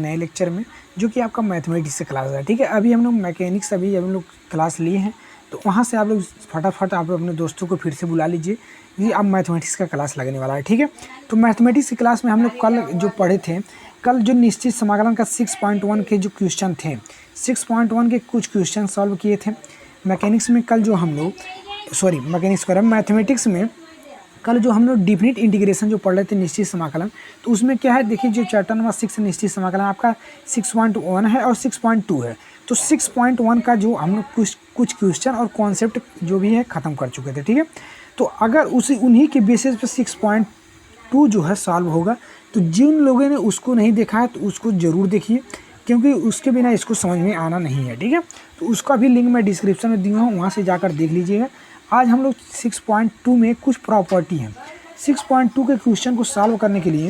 नए लेक्चर में, जो कि आपका मैथमेटिक्स से क्लास है। ठीक है, अभी हम लोग मैकेनिक्स अभी हम लोग क्लास लिए हैं, तो वहाँ से आप लोग फटाफट आप अपने दोस्तों को फिर से बुला लीजिए, ये अब मैथमेटिक्स का क्लास लगने वाला है। ठीक है, तो मैथमेटिक्स की क्लास में हम लोग कल जो पढ़े थे, कल जो निश्चित समाकलन का 6.1 के जो क्वेश्चन थे, 6.1 के कुछ क्वेश्चन सॉल्व किए थे मैकेनिक्स में। कल जो हम लोग मैकेनिक्स कर मैथमेटिक्स में कल जो हम लोग डिफिनिट इंटीग्रेशन जो पढ़ रहे थे निश्चित समाकलन, तो उसमें क्या है देखिए, जो चैप्टर नंबर 6 निश्चित समाकलन आपका 6.1 है और 6.2 है। तो 6.1 का जो हम लोग कुछ क्वेश्चन और कॉन्सेप्ट जो भी है ख़त्म कर चुके थे। ठीक है, तो अगर उन्हीं के बेसिस पे 6.2 जो है सॉल्व होगा, तो जिन लोगों ने उसको नहीं देखा है तो उसको ज़रूर देखिए, क्योंकि उसके बिना इसको समझ में आना नहीं है। ठीक है, तो उसका भी लिंक मैं डिस्क्रिप्शन में दिया हूँ, वहाँ से जाकर देख लीजिएगा। आज हम लोग 6.2 में कुछ प्रॉपर्टी हैं, 6.2 के क्वेश्चन को सॉल्व करने के लिए,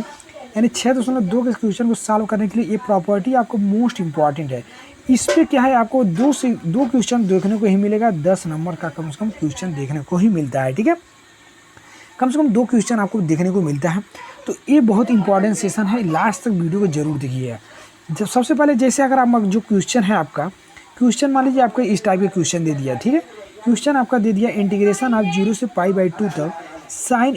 यानी 6.2 के क्वेश्चन को सॉल्व करने के लिए ये प्रॉपर्टी आपको मोस्ट इंपॉर्टेंट है। इस पर क्या है, आपको 2 क्वेश्चन देखने को ही मिलेगा, 10 नंबर का कम से कम क्वेश्चन देखने को ही मिलता है। ठीक है, कम से कम 2 क्वेश्चन आपको देखने को मिलता है। तो ये बहुत इंपॉर्टेंट सेशन है, लास्ट तक वीडियो को जरूर देखिए। जब सबसे पहले जैसे अगर आप जो क्वेश्चन है आपका, क्वेश्चन मान लीजिए आपको इस टाइप के क्वेश्चन दे दिया। ठीक है, क्वेश्चन आपका दे दिया इंटीग्रेशन आप 0 से π/2 तक sin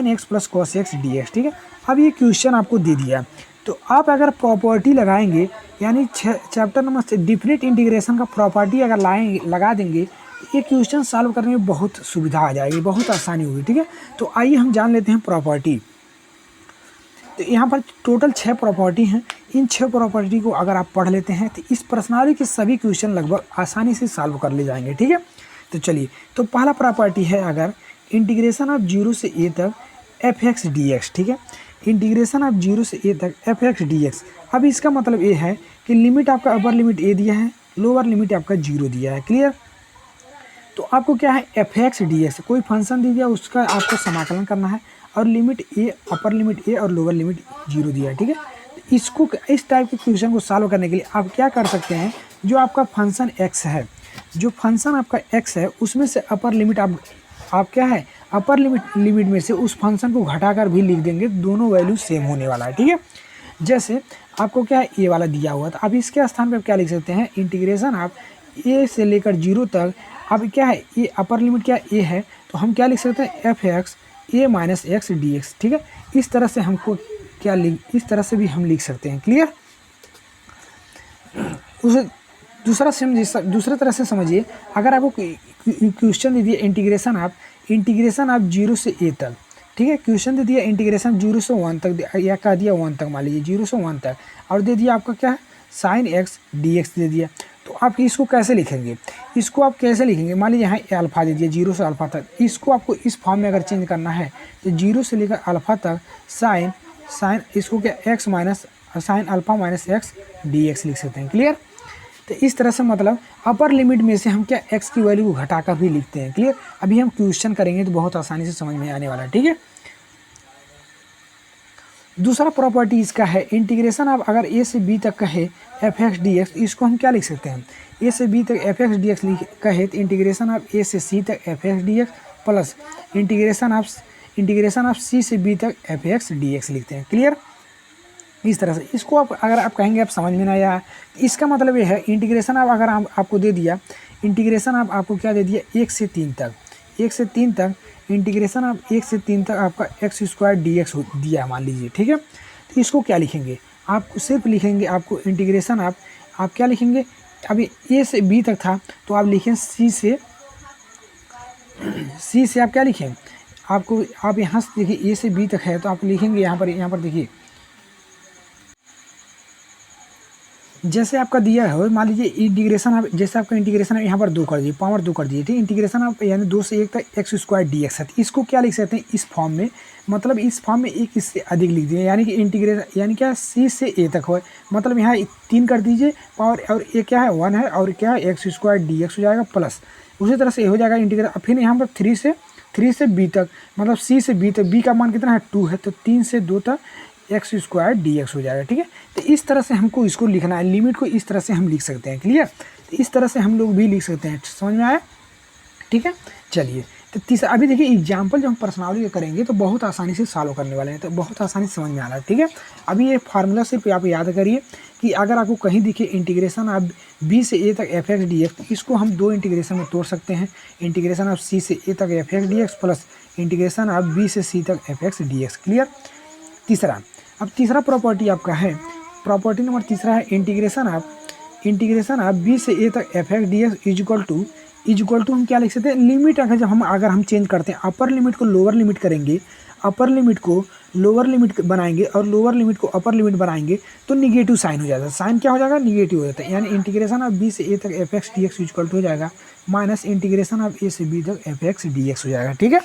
x plus cos x dx। ठीक है, अब ये क्वेश्चन आपको दे दिया, तो आप अगर प्रॉपर्टी लगाएंगे, यानी चैप्टर नंबर डिफिनिट इंटीग्रेशन का प्रॉपर्टी अगर लगा देंगे, ये क्वेश्चन सॉल्व करने में बहुत सुविधा आ जाएगी, बहुत आसानी होगी। ठीक है, तो आइए हम जान लेते हैं प्रॉपर्टी। तो यहाँ पर टोटल 6 प्रॉपर्टी हैं। इन 6 प्रॉपर्टी को अगर आप पढ़ लेते हैं तो इस प्रश्नावली के सभी क्वेश्चन लगभग आसानी से सॉल्व कर ले जाएंगे। ठीक है, तो चलिए, तो पहला प्रॉपर्टी है अगर इंटीग्रेशन ऑफ 0 से a तक f(x) dx। ठीक है, इंटीग्रेशन ऑफ 0 से a तक f(x) dx। अब इसका मतलब ये है कि लिमिट आपका अपर लिमिट a दिया है, लोअर लिमिट आपका 0 दिया है। क्लियर, तो आपको क्या है f(x) dx, कोई फंक्शन दे दिया, उसका आपको समाकलन करना है, और limit a, upper limit a और लोअर लिमिट 0 दिया है। ठीक है, इसको इस टाइप के क्वेश्चन को सॉल्व करने के लिए आप क्या कर सकते हैं, जो आपका फंक्शन x है, जो फंक्शन आपका x है, उसमें से अपर लिमिट आप क्या है, अपर लिमिट में से उस फंक्शन को घटाकर भी लिख देंगे, दोनों वैल्यू सेम होने वाला है। ठीक है, जैसे आपको क्या है ए वाला दिया हुआ था, अब इसके स्थान पर आप क्या लिख सकते हैं, इंटीग्रेशन आप a से लेकर 0 तक, अब क्या है ये अपर लिमिट क्या a है, तो हम क्या लिख सकते हैं f(x) a minus x dx। ठीक है, इस तरह से हमको क्या इस तरह से भी हम लिख सकते हैं। क्लियर, उसे दूसरा तरह से समझिए, अगर आपको क्वेश्चन दे दिया इंटीग्रेशन आप 0 से a तक। ठीक है, क्वेश्चन दे दिया इंटीग्रेशन 0 से 1 तक, या कह दिया 1 तक, मान लीजिए 0 से 1 तक, और दे दिया आपका क्या है sin x dx दे दिया, तो आप इसको कैसे लिखेंगे, मान लीजिए यहाँ अल्फा दे दिया 0 से अल्फा तक, इसको आपको इस फॉर्म में अगर चेंज करना है तो 0 से लेकर अल्फा तक साइन इसको क्या x minus sine alpha minus x dx लिख सकते हैं। क्लियर, तो इस तरह से मतलब अपर लिमिट में से हम क्या x की वैल्यू को घटाकर भी लिखते हैं। क्लियर, अभी हम क्वेश्चन करेंगे तो बहुत आसानी से समझ में आने वाला है। ठीक है, दूसरा प्रॉपर्टी इसका है इंटीग्रेशन आप अगर a से b तक कहे f(x) dx, इसको हम क्या लिख सकते हैं, a से b तक f(x) dx कहे तो इंटीग्रेशन आप a से c तक f(x) dx प्लस इंटीग्रेशन आप c से b तक f(x) dx लिखते हैं। क्लियर, इस तरह से इसको आप अगर आप कहेंगे आप समझ में ना आया, इसका मतलब ये है इंटीग्रेशन आप अगर आपको दे दिया, इंटीग्रेशन आपको क्या दे दिया 1 से 3 तक, इंटीग्रेशन आप 1 से 3 तक आपका x² dx दिया मान लीजिए। ठीक है, तो इसको क्या लिखेंगे, आप सिर्फ लिखेंगे, आपको इंटीग्रेशन आप क्या लिखेंगे, अभी a से b तक था तो आप लिखें c से आप क्या लिखें, आप यहाँ से देखिए a से b तक है तो आप लिखेंगे यहाँ पर देखिए, जैसे आपका दिया है, मान लीजिए इंटीग्रेशन आप जैसे आपका इंटीग्रेशन यहाँ पर 2 कर दिए, पावर 2 कर दिए। ठीक, इंटीग्रेशन आप यानी 2 से 1 तक x² dx है, इसको क्या लिख सकते हैं इस फॉर्म में, मतलब इस फॉर्म में एक इससे अधिक लिख दिए, यानी कि इंटीग्रेशन यानी क्या c से a तक हो, मतलब यहाँ 3 कर दीजिए पावर, और ये क्या है 1 है, और क्या है x² dx हो जाएगा प्लस, उसी तरह से ये हो जाएगा इंटीग्रेशन। फिर यहाँ पर 3 से b तक, मतलब c से b तक, b का मान कितना है 2 है, तो 3 से 2 तक x² dx हो जाएगा। ठीक है, तो इस तरह से हमको इसको लिखना है, लिमिट को इस तरह से हम लिख सकते हैं। क्लियर, तो इस तरह से हम लोग भी लिख सकते हैं, समझ में आया। ठीक है, चलिए तो तीसरा, अभी देखिए एग्जाम्पल जो हम पर्सनावली करेंगे तो बहुत आसानी से सॉल्व करने वाले हैं, तो बहुत आसानी से समझ में आ रहा है, ठीक है। अभी ये फार्मूला सिर्फ आप याद करिए कि अगर आपको कहीं दिखे इंटीग्रेशन आप बी से ए तक एफ एक्स डी एक्स, इसको हम दो इंटीग्रेशन में तोड़ सकते हैं, इंटीग्रेशन ऑफ सी से ए तक f x d x plus integration of B से सी तक f x d x. Clear. तीसरा, अब तीसरा प्रॉपर्टी आपका है, प्रॉपर्टी नंबर तीसरा है इंटीग्रेशन ऑफ बी से ए तक f x d x is equal to हम क्या लिख सकते हैं, लिमिट अगर हम चेंज करते हैं, अपर लिमिट को लोअर लिमिट करेंगे, अपर लिमिट को लोअर लिमिट बनाएंगे और लोअर लिमिट को अपर लिमिट बनाएंगे तो निगेटिव साइन हो जाता है। साइन क्या हो जाएगा, निगेटिव हो जाता है। यानी इंटीग्रेशन ऑफ बी से ए तक f x d x equal to हो जाएगा माइनस इंटीग्रेशन ऑफ ए से बी तक एफ एक्स डी एक्स हो जाएगा, ठीक है।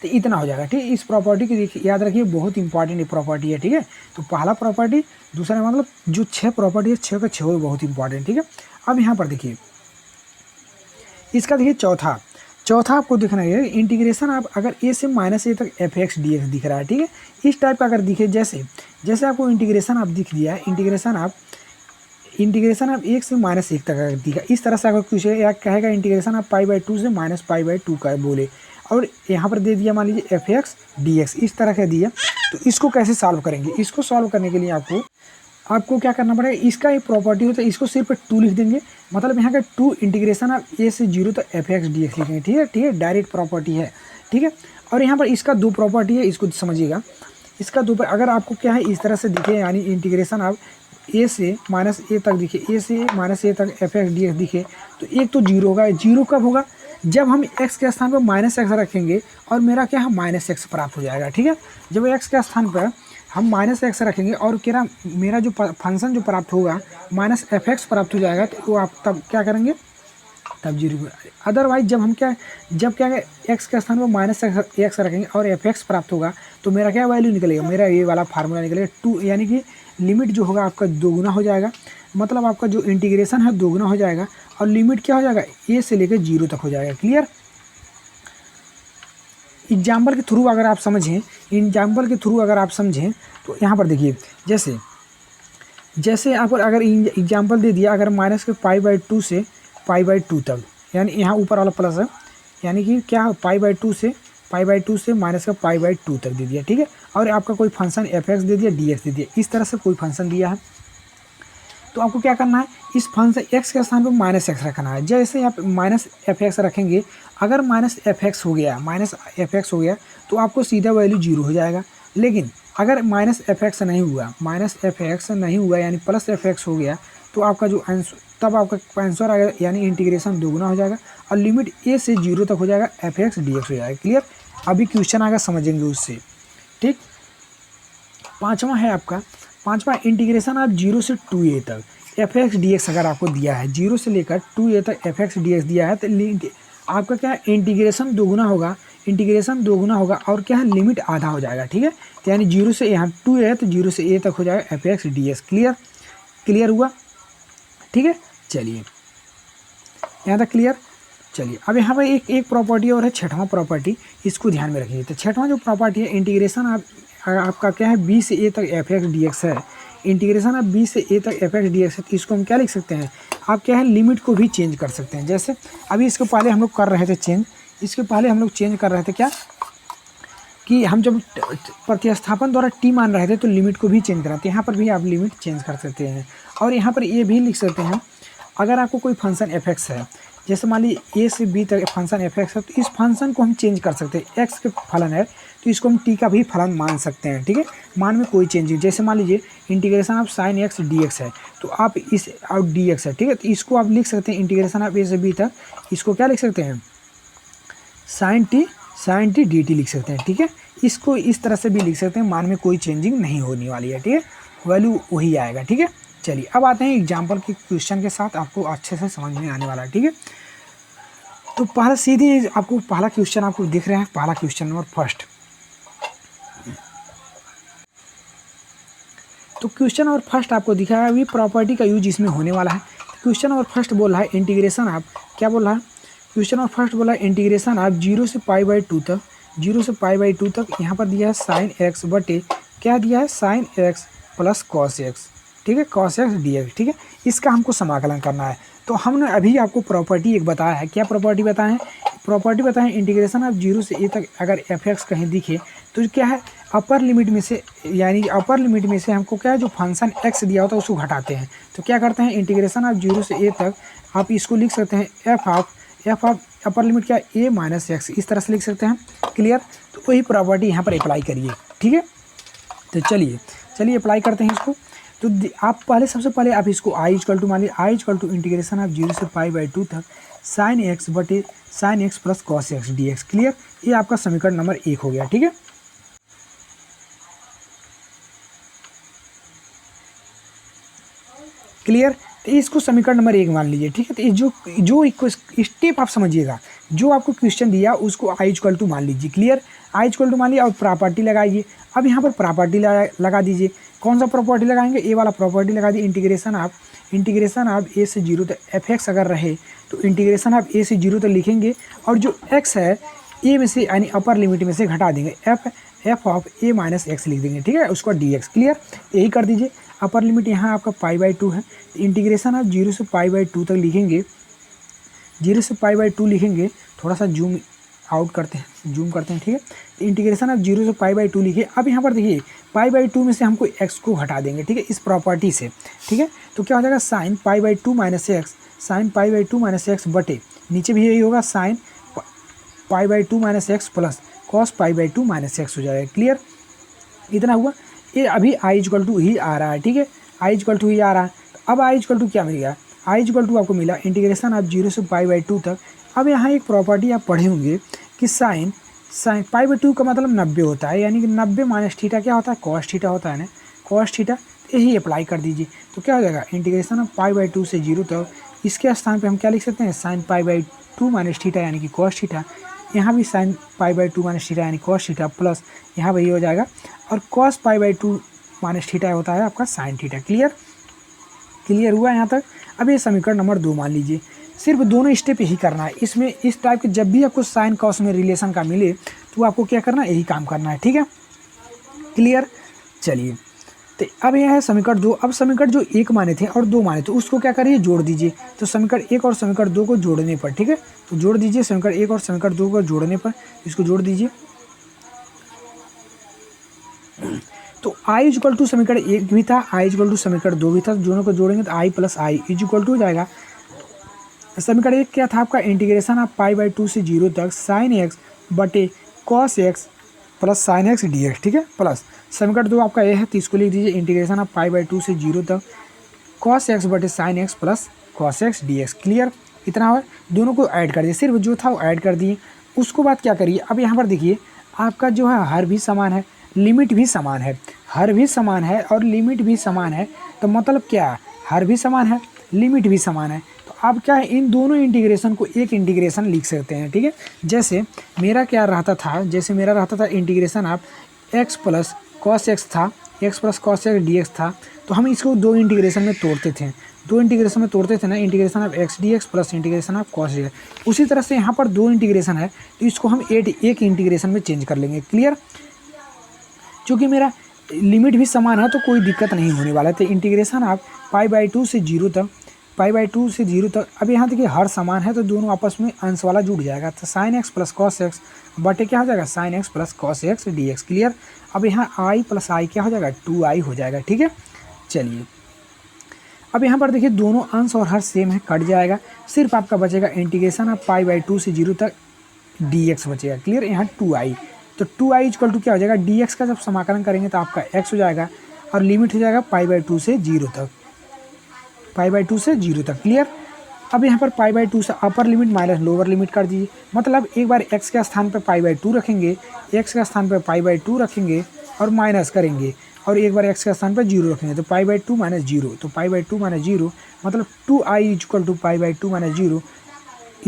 तो इतना हो जाएगा, ठीक है। इस प्रॉपर्टी की देखिए याद रखिए, बहुत इंपॉर्टेंट प्रॉपर्टी है, ठीक है। तो पहला प्रॉपर्टी, दूसरा मतलब जो 6 प्रॉपर्टी है 6 का 6 बहुत इंपॉर्टेंट, ठीक है। अब यहाँ पर देखिए इसका देखिए चौथा आपको दिखना है इंटीग्रेशन आप अगर ए से माइनस ए तक एफ एक्स डी एक्स दिख रहा है, ठीक है। इस टाइप का अगर दिखे, जैसे आपको इंटीग्रेशन आप दिख दिया है, इंटीग्रेशन आप 1 से माइनस 1 तक अगर दिखा, इस तरह से अगर कुछ या कहेगा इंटीग्रेशन आप π/2 से माइनस π/2 का बोले, और यहाँ पर दे दिया मान लीजिए एफ एक्स डी एक्स, इस तरह का दिया, तो इसको कैसे सॉल्व करेंगे। इसको सॉल्व करने के लिए आपको क्या करना पड़ेगा, इसका एक प्रॉपर्टी होता है, इसको सिर्फ 2 लिख देंगे, मतलब यहाँ का 2 इंटीग्रेशन आप ए से 0 तक एफ एक्स डी एक्स लिखेंगे, ठीक है। डायरेक्ट प्रॉपर्टी है, ठीक है। और यहाँ पर इसका 2 प्रॉपर्टी है, इसको समझिएगा। इसका 2 अगर आपको क्या है इस तरह से दिखे, यानी इंटीग्रेशन आप ए से माइनस ए तक दिखे, ए से माइनस ए तक एफ एक्स डी एक्स दिखे, तो एक तो 0 होगा। 0 कब होगा, जब हम x के स्थान पर माइनस एक्स रखेंगे और मेरा क्या है माइनस एक्स प्राप्त हो जाएगा, ठीक है। जब x के स्थान पर हम माइनस एक्स रखेंगे और क्या मेरा जो फंक्शन जो प्राप्त होगा माइनस एफ एक्स प्राप्त हो जाएगा, तो वो आप तब क्या करेंगे, तब 0। अदरवाइज जब क्या है एक्स के स्थान पर माइनस एक्स रखेंगे और एफ एक्स प्राप्त होगा, तो मेरा क्या वैल्यू निकलेगा, मेरा ये वाला फार्मूला निकलेगा 2, यानी कि लिमिट जो होगा आपका दोगुना हो जाएगा, मतलब आपका जो इंटीग्रेशन है दोगुना हो जाएगा, और लिमिट क्या हो जाएगा ए से लेकर 0 तक हो जाएगा। क्लियर। एग्जाम्पल के थ्रू अगर आप समझें, तो यहाँ पर देखिए, जैसे यहाँ पर अगर एग्जाम्पल दे दिया, अगर माइनस के π/2 से π/2 तक, यानी यहाँ ऊपर वाला प्लस है, यानी कि क्या π/2 से माइनस का π/2 तक दे दिया, ठीक है। और आपका कोई फंक्शन एफ एक्स दे दिया, डी एक्स दे दिया, इस तरह से कोई फंक्शन दिया है, तो आपको क्या करना है, इस फंक्शन एक्स के स्थान पर माइनस एक्स रखना है। जैसे आप माइनस एफ एक्स रखेंगे, अगर माइनस एफ एक्स हो गया तो आपको सीधा वैल्यू 0 हो जाएगा। लेकिन अगर माइनस एफ एक्स नहीं हुआ यानी प्लस एफ एक्स हो गया, तो आपका जो आंसर, तब आपका आंसर आएगा, यानी इंटीग्रेशन दोगुना हो जाएगा और लिमिट ए से 0 तक हो जाएगा, एफ एक्स डी एक्स हो जाएगा। क्लियर। अभी क्वेश्चन आएगा, समझेंगे उससे, ठीक। पाँचवा इंटीग्रेशन आप 0 से 2a तक एफ एक्स डी एक्स अगर आपको दिया है, 0 से लेकर 2a तक एफ एक्स डी एक्स दिया है, तो आपका क्या है इंटीग्रेशन दोगुना होगा और क्या है लिमिट आधा हो जाएगा, ठीक है। तो यानी 0 से यहाँ 2a है, तो 0 से a तक हो जाएगा F x d x. Clear हुआ, ठीक है। चलिए यहाँ तक क्लियर। चलिए अब यहाँ पर एक प्रॉपर्टी और है, 6वां प्रॉपर्टी, इसको ध्यान में रखिए। तो 6वां जो प्रॉपर्टी है, इंटीग्रेशन आपका क्या है बी से ए तक एफ एक्स डी एक्स है, इंटीग्रेशन ऑफ बी से ए तक एफ एक्स डी एक्स है, तो इसको हम क्या लिख सकते हैं, आप क्या है लिमिट को भी चेंज कर सकते हैं। जैसे अभी इसके पहले हम लोग कर रहे थे चेंज कर रहे थे क्या, कि हम जब प्रतिस्थापन द्वारा टी मान रहे थे तो लिमिट को भी चेंज कराते हैं, यहाँ पर भी आप लिमिट चेंज कर सकते हैं। और यहाँ पर ये भी लिख सकते हैं, अगर आपको कोई फंक्शन एफ एक्स है, जैसे मान लीजिए ए से बी तक फंक्शन एफ एक्स है, तो इस फंक्शन को हम चेंज कर सकते हैं। एक्स के फलन है तो इसको हम टी का भी फलन मान सकते हैं, ठीक है। मान में कोई चेंज नहीं, जैसे मान लीजिए integration of sine x d x है, तो आप इस और डी एक्स है, ठीक है, तो इसको आप लिख सकते हैं इंटीग्रेशन ऑफ ए से बी तक, इसको क्या लिख सकते हैं साइन टी डी टी लिख सकते हैं, ठीक है। इसको इस तरह से भी लिख सकते हैं, मान में कोई चेंजिंग नहीं होने वाली है, ठीक है, वैल्यू वही आएगा, ठीक है। चलिए अब आते हैं एग्जाम्पल के क्वेश्चन के साथ, आपको अच्छे से समझ में आने वाला है, ठीक है। तो पहला सीधे आपको पहला क्वेश्चन आपको दिख रहा है, पहला क्वेश्चन नंबर फर्स्ट। तो क्वेश्चन नंबर फर्स्ट आपको दिखा है, अभी प्रॉपर्टी का यूज इसमें होने वाला है। क्वेश्चन नंबर फर्स्ट बोल रहा है इंटीग्रेशन आप क्या बोल रहा है, क्वेश्चन नंबर फर्स्ट बोला है इंटीग्रेशन आप 0 से π/2 तक यहाँ पर दिया है साइन एक्स बटे क्या दिया है sign x plus cos x, ठीक है, कॉस एक्स डी एक्स, ठीक है। इसका हमको समाकलन करना है। तो हमने अभी आपको प्रॉपर्टी एक बताया है, क्या प्रॉपर्टी बताया है, प्रॉपर्टी बताएं इंटीग्रेशन ऑफ 0 से a तक अगर f(x) कहीं दिखे तो क्या है, अपर लिमिट में से, यानी अपर लिमिट में से हमको क्या है जो फंक्शन x दिया होता है उसको घटाते हैं। तो क्या करते हैं, इंटीग्रेशन ऑफ 0 से a तक आप इसको लिख सकते हैं f ऑफ अपर लिमिट क्या है a माइनस एक्स, इस तरह से लिख सकते हैं। क्लियर। तो वही प्रॉपर्टी यहाँ पर अप्लाई करिए। ठीक है, तो चलिए अप्लाई करते हैं इसको। तो आप सबसे पहले आप इसको i इक्वल टू मान लीजिए, i equal to integration of 0 से π/2 तक साइन एक्स बटे sine x plus cos x d x. Clear. ये आपका समीकरण नंबर 1 हो गया। ठीक है, क्लियर। तो इसको समीकरण नंबर 1 मान लीजिए। ठीक है, तो जो स्टेप आप समझिएगा, जो आपको क्वेश्चन दिया उसको i इक्वल टू मान लीजिए। क्लियर, i इक्वल टू मान लिया और प्रॉपर्टी लगाइए। अब यहाँ पर प्रॉपर्टी लगा दीजिए। कौन सा प्रॉपर्टी लगाएंगे, ए वाला प्रॉपर्टी लगा दिए। इंटीग्रेशन ऑफ a से 0 तक f(x) अगर रहे तो इंटीग्रेशन ऑफ a से 0 तक लिखेंगे और जो x है a में से यानी अपर लिमिट में से घटा देंगे, f of a minus x लिख देंगे। ठीक है, उसको dx। क्लियर, यही कर दीजिए। अपर लिमिट यहाँ आपका π/2 है, इंटीग्रेशन ऑफ 0 से π/2 तक लिखेंगे, 0 से π/2 लिखेंगे। थोड़ा सा जूम करते हैं। ठीक है, तो इंटीग्रेशन ऑफ 0 से π/2 लिखिए। अब यहाँ पर देखिए π/2 में से हमको x को हटा देंगे। ठीक है, इस प्रॉपर्टी से। ठीक है, तो क्या हो जाएगा, sine π/2 minus x, sine π/2 minus x बटे नीचे भी यही होगा sine π/2 minus x plus cos π/2 minus x हो जाएगा। क्लियर, इतना हुआ। ये अभी i इक्वल टू ही आ रहा है। ठीक है, i इक्वल टू ही आ रहा है। अब i इक्वल टू क्या मिल गया, i इक्वल टू आपको मिला इंटीग्रेशन ऑफ 0 से π/2 तक। अब यहाँ एक प्रॉपर्टी आप पढ़े होंगे कि साइन π/2 का मतलब 90 होता है, यानी कि 90 माइनस थीटा क्या होता है, कॉस थीटा होता है ना, कॉस थीटा। यही अप्लाई कर दीजिए। तो क्या हो जाएगा, इंटीग्रेशन ऑफ π/2 से 0 तक, इसके स्थान पे हम क्या लिख सकते हैं, साइन π/2 माइनस थीटा यानी कि कॉस थीटा। यहाँ भी साइन π/2 माइनस थीटा यानी कॉस थीटा प्लस यहाँ वही हो जाएगा और कॉस π/2 माइनस थीटा होता है आपका साइन थीटा। क्लियर हुआ यहाँ तक। अब ये समीकरण नंबर 2 मान लीजिए। सिर्फ दोनों स्टेप यही करना है। इसमें इस टाइप के जब भी आपको साइन कॉस में रिलेशन का मिले तो आपको क्या करना है, यही काम करना है। ठीक है, क्लियर। चलिए, तो अब यह है समीकरण 2। अब समीकरण जो 1 माने थे और 2 माने थे उसको क्या करिए, जोड़ दीजिए। तो समीकरण 1 और समीकरण 2 को जोड़ने पर, ठीक है, तो जोड़ दीजिए। समीकरण 1 और समीकरण 2 को जोड़ने पर इसको जोड़ दीजिए। तो i इक्वल टू समीकरण 1 भी था, i इक्वल टू समीकरण 2 भी था। दोनों को जोड़ेंगे तो i plus i equal to हो जाएगा। समीकरण 1 क्या था आपका, इंटीग्रेशन ऑफ π/2 से 0 तक साइन एक्स बटे cos x plus sine x d x. ठीक है, प्लस समीकरण 2 आपका ये है, तो इसको लिख दीजिए इंटीग्रेशन ऑफ π/2 से 0 तक कॉस एक्स बटे sine x plus cos x d x. Clear, इतना हुआ। दोनों को ऐड कर दिए, सिर्फ जो था वो ऐड कर दिए। उसको बाद क्या करिए, अब यहाँ पर देखिए आपका जो है हर भी समान है, लिमिट भी समान है। हर भी समान है और लिमिट भी समान है, तो मतलब क्या, हर भी समान है, लिमिट भी समान है। तो आप क्या है, इन दोनों इंटीग्रेशन को एक इंटीग्रेशन लिख सकते हैं। ठीक है, जैसे मेरा क्या रहता था, integration of x plus cos x था, x plus cos x d x था। तो हम इसको दो इंटीग्रेशन में तोड़ते थे, ना, integration of x d x plus integration of cos D x. उसी तरह से यहाँ पर दो इंटीग्रेशन है तो इसको हम एक इंटीग्रेशन में चेंज कर लेंगे। क्लियर, चूँकि मेरा लिमिट भी समान है तो कोई दिक्कत नहीं होने वाला है। तो इंटीग्रेशन ऑफ π/2 से 0 तक, अब यहाँ देखिए हर समान है तो दोनों आपस में अंश वाला जुड़ जाएगा। तो sign x plus cos x बटे क्या हो जाएगा, sign x plus cos x d x. Clear, अब यहाँ i प्लस i क्या हो जाएगा, 2i हो जाएगा। ठीक है, चलिए अब यहाँ पर देखिए दोनों अंश और हर सेम है, कट जाएगा। सिर्फ आपका बचेगा इंटीग्रेशन ऑफ π/2 से 0 तक dx बचेगा। क्लियर, यहाँ 2i, तो 2i इक्वल टू क्या हो जाएगा, dx का जब समाकलन करेंगे तो आपका x हो जाएगा और लिमिट हो जाएगा π/2 से 0 तक, क्लियर। अब यहाँ पर π/2 से अपर लिमिट माइनस लोअर लिमिट कर दीजिए। मतलब एक बार x के स्थान पर π/2 रखेंगे, x के स्थान पर π/2 रखेंगे और माइनस करेंगे, और एक बार x के स्थान पर 0 रखेंगे तो π/2 माइनस 0, तो π/2 माइनस 0 मतलब 2i equal to π/2 minus 0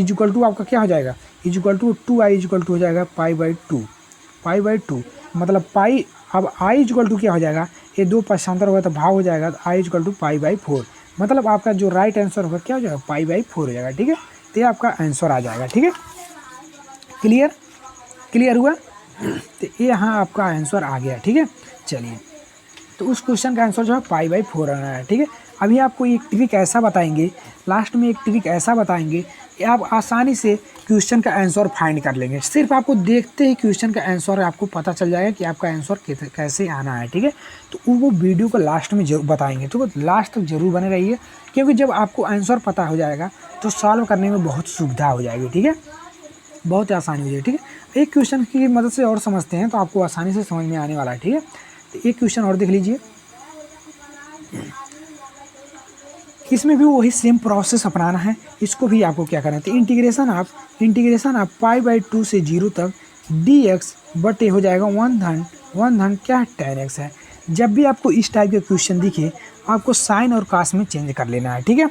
equal to आपका क्या हो जाएगा, equal to 2i equal to हो जाएगा π/2 मतलब पाई। अब i इक्वल टू क्या हो जाएगा, ये दो पक्षांतर होगा तो भाग हो जाएगा, तो i इक्वल टू π/4 मतलब आपका जो राइट आंसर होगा क्या हो जाएगा, π/4 हो जाएगा। ठीक है, तो ये आपका आंसर आ जाएगा। ठीक है, क्लियर हुआ, तो ये यहाँ आपका आंसर आ गया। ठीक है, चलिए तो उस क्वेश्चन का आंसर जो है π/4 आना है। ठीक है, अभी आपको एक ट्रिक ऐसा बताएंगे, लास्ट में एक ट्रिक ऐसा बताएंगे आप आसानी से क्वेश्चन का आंसर फाइंड कर लेंगे। सिर्फ आपको देखते ही क्वेश्चन का आंसर आपको पता चल जाएगा कि आपका आंसर कैसे आना है, ठीक है। तो वो वीडियो को लास्ट में जरूर बताएंगे, तो लास्ट तक जरूर बने रहिए, क्योंकि जब आपको आंसर पता हो जाएगा तो सॉल्व करने में बहुत सुविधा हो जाएगी, ठीक है, बहुत आसानी हो जाएगी, ठीक है। एक क्वेश्चन की मदद से और समझते हैं तो आपको आसानी से समझ में आने वाला है, ठीक है। तो एक क्वेश्चन और देख लीजिए, इसमें भी वही सेम प्रोसेस अपनाना है। इसको भी आपको क्या करना है, तो इंटीग्रेशन आप पाई/2 से 0 तक dx बटे हो जाएगा 1/1 क्या है, tan x है। जब भी आपको इस टाइप के क्वेश्चन दिखे आपको साइन और कॉस में चेंज कर लेना है, ठीक है,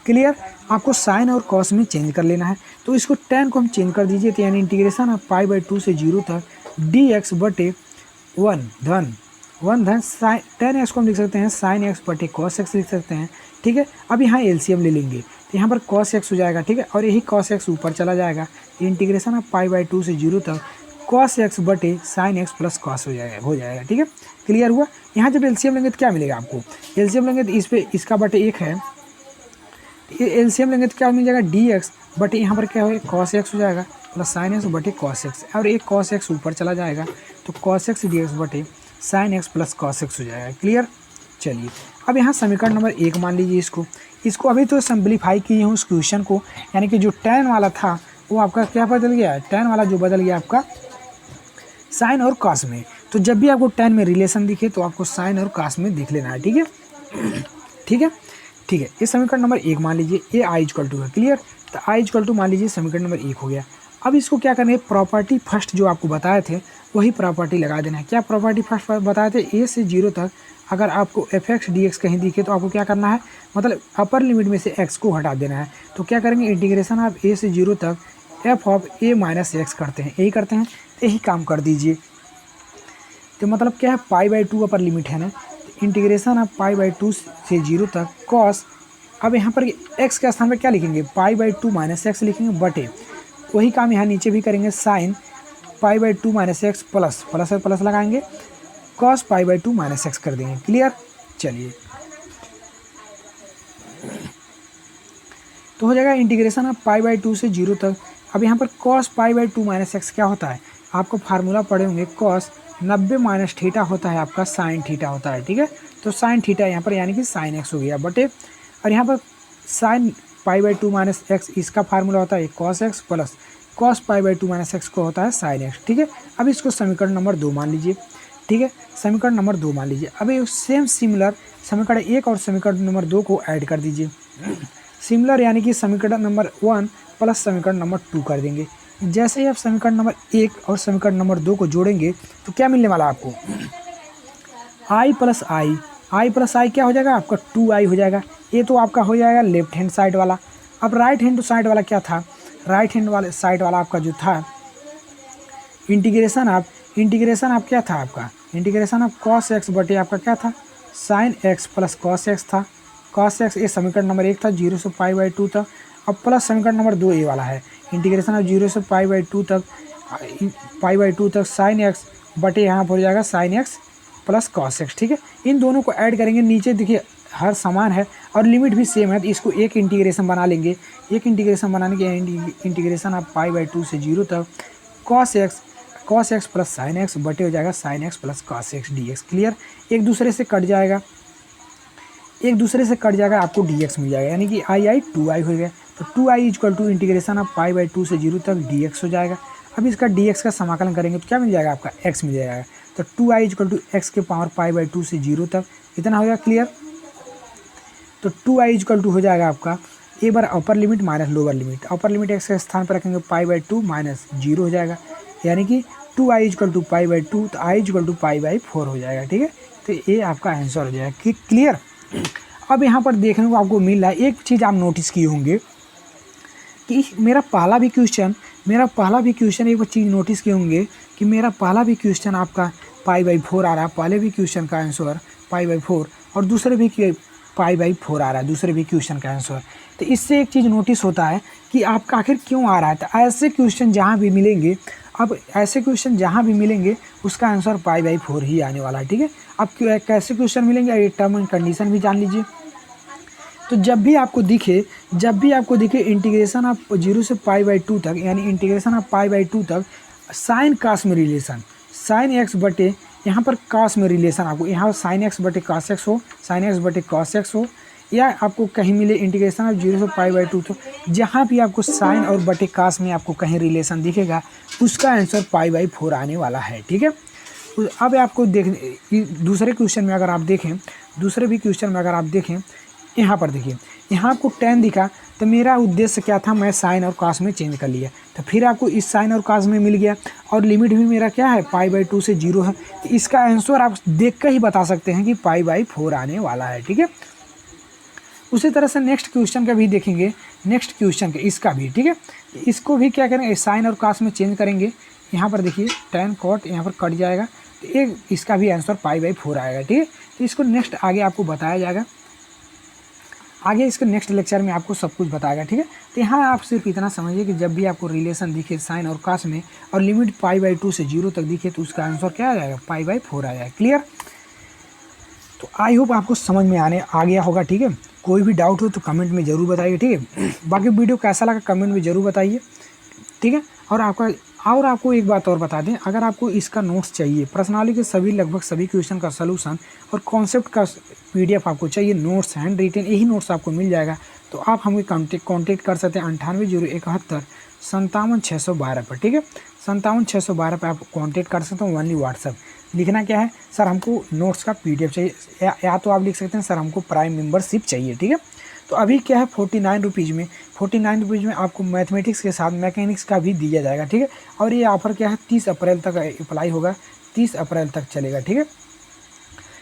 क्लियर। आपको साइन और कॉस में चेंज कर लेना है। तो इसको tan को हम चेंज कर दीजिए, तो यानी इंटीग्रेशन आप पाई/2 से 0 तक dx बटे 1 साइन tan x को हम लिख सकते हैं साइन एक्स बटे कॉस एक्स लिख सकते हैं, ठीक है। अब यहाँ एलसीएम ले लेंगे तो यहाँ पर कॉस एक्स हो जाएगा, ठीक है, और यही कॉस एक्स ऊपर चला जाएगा। इंटीग्रेशन ऑफ पाई/2 से 0 तक कॉस एक्स बटे साइन एक्स प्लस कॉस हो जाएगा, ठीक है, क्लियर हुआ। यहाँ जब एलसीएम लेंगे तो क्या मिलेगा आपको, एलसीएम लेंगे तो इस पर इसका बटे 1 है, एलसीएम लेंगे तो क्या मिल जाएगा dx बटे यहाँ पर क्या हो कॉस एक्स हो जाएगा प्लस साइन एक्स बटे कॉस एक्स, और एक कॉस एक्स ऊपर चला जाएगा तो कॉस एक्स dx बटे sine x plus cos x हो जाएगा, क्लियर। चलिए अब यहाँ समीकरण नंबर 1 मान लीजिए, इसको अभी तो सिंप्लीफाई किए हूँ उस क्वेश्चन को, यानी कि जो tan वाला था वो आपका क्या बदल गया, tan वाला जो बदल गया आपका साइन और कॉस में। तो जब भी आपको tan में रिलेशन दिखे तो आपको साइन और कॉस में देख लेना है, ठीक है, ठीक है, ठीक है। ये समीकरण नंबर 1 मान लीजिए, ये i=2 है, क्लियर। तो i= मान लीजिए समीकरण नंबर 1 हो गया। अब इसको क्या करना है, प्रॉपर्टी फर्स्ट जो आपको बताए थे वही प्रॉपर्टी लगा देना है। क्या प्रॉपर्टी फर्स्ट बताए थे, a से 0 तक अगर आपको fx dx कहीं दिखे तो आपको क्या करना है, मतलब अपर लिमिट में से x को हटा देना है। तो क्या करेंगे, इंटीग्रेशन आप a से 0 तक f of a minus x करते हैं, यही करते हैं, यही काम कर दीजिए। तो मतलब क्या है, पाई/2 अपर लिमिट है ना, इंटीग्रेशन आप पाई/2 से 0 तक कॉस, अब यहाँ पर x के स्थान पर क्या लिखेंगे, पाई/2 माइनस एक्स लिखेंगे बटे, वही काम यहाँ नीचे भी करेंगे, साइन पाई/2 माइनस एक्स प्लस प्लस लगाएंगे, कॉस पाई/2 माइनस एक्स कर देंगे, क्लियर। चलिए तो हो जाएगा इंटीग्रेशन ऑफ पाई/2 से 0 तक। अब यहाँ पर कॉस पाई/2 माइनस एक्स क्या होता है, आपको फार्मूला पढ़े होंगे, कॉस 90 माइनस थीटा होता है आपका साइन थीटा होता है, ठीक है। तो साइन थीटा यहाँ पर यानी कि साइन एक्स हो गया बटे, और यहाँ पर साइन पाई/2 माइनस एक्स इसका फार्मूला होता है कॉस एक्स प्लस कॉस पाई/2 माइनस एक्स को होता है साइन एक्स, ठीक है। अब इसको समीकरण नंबर 2 मान लीजिए, ठीक है, समीकरण नंबर 2 मान लीजिए। अब ये सेम सिमिलर समीकरण 1 और समीकरण नंबर 2 को ऐड कर दीजिए, सिमिलर यानी कि समीकरण नंबर 1 प्लस समीकरण नंबर 2 कर देंगे। जैसे ही आप समीकरण नंबर 1 और समीकरण नंबर 2 को जोड़ेंगे तो क्या मिलने वाला आपको, i प्लस आई क्या हो जाएगा आपका 2i हो जाएगा। ये तो आपका हो जाएगा लेफ्ट हैंड साइड वाला। अब राइट हैंड साइड वाला क्या था, राइट हैंड वाले साइड वाला आपका जो था इंटीग्रेशन आप क्या था आपका, इंटीग्रेशन ऑफ कॉस एक्स बटे आपका क्या था sign x plus cos x था, कॉस एक्स ये समीकरण नंबर 1 था 0 से पाई/2 तक। अब प्लस समीकरण नंबर 2 ये वाला है, इंटीग्रेशन ऑफ 0 से पाई/2 तक साइन एक्स बटे यहाँ पर हो जाएगा sign x plus cos x, ठीक है। इन दोनों को ऐड करेंगे, नीचे देखिए हर समान है और लिमिट भी सेम है, तो इसको एक इंटीग्रेशन बना लेंगे। एक इंटीग्रेशन बनाने के इंटीग्रेशन आप पाई/2 से 0 तक cos x plus sign x बटे हो जाएगा sign x plus cos x dx, clear. एक दूसरे से कट जाएगा, आपको dx मिल जाएगा, यानी कि i 2i हो गया। तो 2i इंटीग्रेशन आप पाई/2 से 0 तक dx हो जाएगा। अब इसका dx का समाकलन करेंगे तो क्या मिल जाएगा आपका x मिल जाएगा। तो 2i x के पावर पाई/2 से 0 तक इतना हो गया, क्लियर। तो 2i हो जाएगा आपका एक बार upper limit minus lower limit, upper limit x के स्थान पर रखेंगे पाई/2 माइनस 0 हो जाएगा, यानी कि 2i पाई/2 तो i पाई/4 हो जाएगा, ठीक है। तो ये आपका आंसर हो जाएगा, क्लियर। अब यहाँ पर देखने को आपको मिल रहा है, एक चीज़ आप नोटिस किए होंगे कि मेरा पहला भी क्वेश्चन एक चीज़ नोटिस किए होंगे कि मेरा पहला भी क्वेश्चन आपका पाई/4 आ रहा है, पहले भी क्वेश्चन का आंसर पाई/4 और दूसरे भी पाई/4 आ रहा है, दूसरे भी क्वेश्चन का आंसर। तो इससे एक चीज़ नोटिस होता है कि आपका आखिर क्यों आ रहा है। तो ऐसे क्वेश्चन जहाँ भी मिलेंगे, अब ऐसे क्वेश्चन जहाँ भी मिलेंगे उसका आंसर पाई/4 ही आने वाला है, ठीक है। अब कैसे क्वेश्चन मिलेंगे ये टर्म एंड कंडीशन भी जान लीजिए। तो जब भी आपको दिखे इंटीग्रेशन ऑफ 0 से π/2 तक, यानी इंटीग्रेशन ऑफ π/2 तक साइन कास में रिलेशन, साइन एक्स बटे यहाँ पर कास में रिलेशन, आपको यहाँ साइन एक्स बटे कास एक्स हो, साइन एक्स बटे कॉस एक्स हो, या आपको कहीं मिले इंटीग्रेशन ऑफ 0 से π/2 तो जहाँ भी आपको साइन और बटे कास में आपको कहीं रिलेशन दिखेगा उसका आंसर π/4 आने वाला है। ठीक है, अब आपको दूसरे क्वेश्चन में अगर आप देखें, यहाँ पर देखिए, यहाँ आपको tan दिखा तो मेरा उद्देश्य क्या था, मैं साइन और कास में चेंज कर लिया, तो फिर आपको इस साइन और कास में मिल गया, और लिमिट भी मेरा क्या है π/2 से 0 है, तो इसका आंसर आप देख कर ही बता सकते हैं कि π/4 आने वाला है। ठीक है, उसी तरह से नेक्स्ट क्वेश्चन का भी देखेंगे, नेक्स्ट क्वेश्चन का इसका भी, ठीक है, इसको भी क्या करेंगे, साइन और कास में चेंज करेंगे। यहाँ पर देखिए tan cot यहाँ पर कट जाएगा, तो एक इसका भी आंसर π/4 आएगा। ठीक है, तो इसको नेक्स्ट आगे आपको बताया जाएगा, आगे इसके नेक्स्ट लेक्चर में आपको सब कुछ बताएगा। ठीक है, तो यहाँ आप सिर्फ इतना समझिए कि जब भी आपको रिलेशन दिखे साइन और कास में और लिमिट π/2 से 0 तक दिखे तो उसका आंसर क्या आ जाएगा, π/4 आ जाएगा। क्लियर? तो आई होप आपको समझ में आ गया होगा। ठीक है, कोई भी डाउट हो तो कमेंट में ज़रूर बताइए। ठीक है, बाकी वीडियो कैसा लगा कमेंट में ज़रूर बताइए। ठीक है, और आपको एक बात और बता दें, अगर आपको इसका नोट्स चाहिए, प्रश्नावली के लगभग सभी क्वेश्चन का सलूशन और कॉन्सेप्ट का PDF आपको चाहिए, नोट्स हैंड रिटेन, यही नोट्स आपको मिल जाएगा, तो आप हमें कॉन्टेक्ट कर सकते हैं 980171 पर। ठीक है, 57 612 पर आप कॉन्टेक्ट कर सकते हैं, ओनली व्हाट्सअप। लिखना क्या है, सर हमको नोट्स का PDF चाहिए, या तो आप लिख सकते हैं सर हमको प्राइम मेंबरशिप चाहिए। ठीक है, तो अभी क्या है 49 रुपीज़ में आपको मैथमेटिक्स के साथ मैकेनिक्स का भी दिया जाएगा। ठीक है, और ये ऑफ़र क्या है 30 अप्रैल तक अप्लाई होगा, 30 अप्रैल तक चलेगा। ठीक है,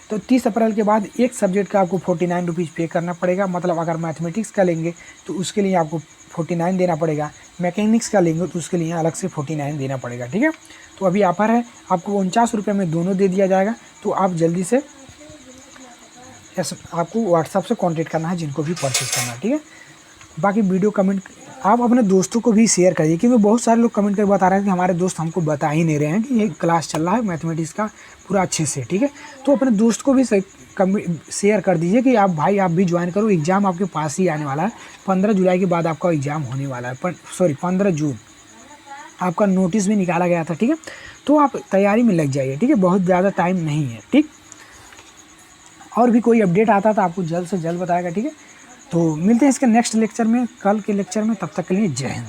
तो 30 अप्रैल के बाद एक सब्जेक्ट का आपको 49 रुपीज़ पे करना पड़ेगा, मतलब अगर मैथमेटिक्स का लेंगे तो उसके लिए आपको 49 देना पड़ेगा, मैकेनिक्स का लेंगे तो उसके लिए अलग से 49 देना पड़ेगा। ठीक है, तो अभी ऑफर है, आपको 49 रुपये में दोनों दे दिया जाएगा, तो आप जल्दी से आपको व्हाट्सएप से कांटेक्ट करना है जिनको भी परचेज करना है। ठीक है, बाकी वीडियो कमेंट आप अपने दोस्तों को भी शेयर करिए, क्योंकि बहुत सारे लोग कमेंट कर बता रहे हैं कि हमारे दोस्त हमको बता ही नहीं रहे हैं कि ये क्लास चल रहा है मैथमेटिक्स का पूरा अच्छे से। ठीक है, तो अपने दोस्त को भी शेयर कर दीजिए कि आप भी ज्वाइन करो, एग्ज़ाम आपके पास ही आने वाला है, 15 जुलाई के बाद आपका एग्ज़ाम होने वाला है, 15 जून आपका नोटिस भी निकाला गया था। ठीक है, तो आप तैयारी में लग जाइए। ठीक है, बहुत ज़्यादा टाइम नहीं है। ठीक, और भी कोई अपडेट आता था आपको जल्द से जल्द बताएगा। ठीक है, तो मिलते हैं इसके नेक्स्ट लेक्चर में, कल के लेक्चर में, तब तक के लिए जय हिंद।